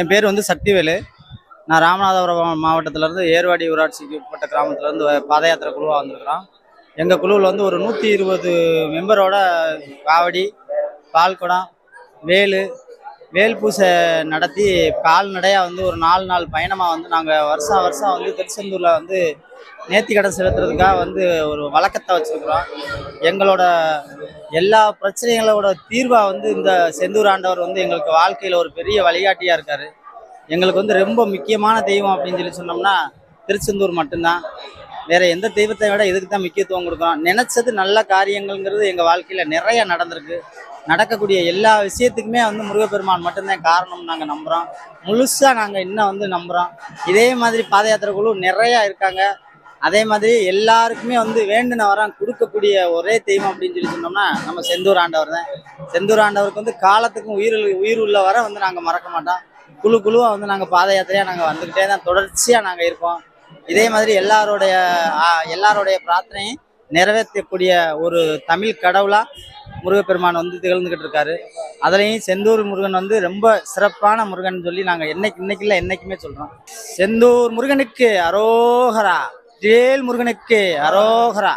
என் பேர் வந்து சக்திவேலு. நான் ராமநாதபுரம் மாவட்டத்திலேருந்து ஏர்வாடி ஊராட்சிக்கு உட்பட்ட கிராமத்துலேருந்து பாத யாத்திரை குழுவாக வந்திருக்கிறோம். எங்கள் குழுவில் வந்து ஒரு 120 மெம்பரோட காவடி, பால்குடம், வேலு, வேல் பூசை நடத்தி கால்நடையாக வந்து ஒரு 4 நாள் பயணமாக வந்து நாங்கள் வருஷம் வருஷம் வந்து திருச்செந்தூரில் வந்து நேர்த்திக்கடன் செலுத்துறதுக்காக வந்து ஒரு வழக்கத்தை வச்சுருக்குறோம். எங்களோட எல்லா பிரச்சனைகளோட தீர்வாக வந்து இந்த செந்தூர் ஆண்டவர் வந்து எங்களுக்கு வாழ்க்கையில் ஒரு பெரிய வழிகாட்டியாக இருக்கார். எங்களுக்கு வந்து ரொம்ப முக்கியமான தெய்வம் அப்படின்னு சொல்லி சொன்னோம்னா திருச்செந்தூர் மட்டும்தான். வேற எந்த தெய்வத்தை விட இதுக்கு தான் முக்கியத்துவம் கொடுக்குறோம். நினைச்சது நல்ல காரியங்கள்ங்கிறது எங்கள் வாழ்க்கையில் நிறைய நடந்திருக்கு. நடக்கக்கூடிய எல்லா விஷயத்துக்குமே வந்து முருகப்பெருமான் மட்டும்தான் காரணம் நாங்கள் நம்புகிறோம். முழுசாக நாங்கள் இன்னும் வந்து நம்புகிறோம். இதே மாதிரி பாத யாத்திரை குழு நிறையா இருக்காங்க. அதே மாதிரி எல்லாருக்குமே வந்து வேண்டின வரம் கொடுக்கக்கூடிய ஒரே தெய்வம் அப்படின்னு சொல்லி சொன்னோம்னா நம்ம செந்தூர் ஆண்டவர் தான். செந்தூர் ஆண்டவருக்கு வந்து காலத்துக்கும் உயிர் உள்ள வரை வந்து நாங்கள் மறக்க மாட்டோம். குழுவாக வந்து நாங்கள் பாத யாத்திரையாக நாங்கள் வந்துக்கிட்டே தான் தொடர்ச்சியாக நாங்கள் இருப்போம். இதே மாதிரி எல்லாருடைய பிரார்த்தனையும் நிறைவேற்றக்கூடிய ஒரு தமிழ் கடவுளாக முருகப்பெருமான் வந்து திகழ்ந்துக்கிட்டு இருக்காரு. அதுலேயும் செந்தூர் முருகன் வந்து ரொம்ப சிறப்பான முருகன் சொல்லி நாங்கள் இன்னைக்கு இல்லை என்னைக்குமே சொல்கிறோம். செந்தூர் முருகனுக்கு அரோகரா, வேல் முருகனுக்கு அரோகரா.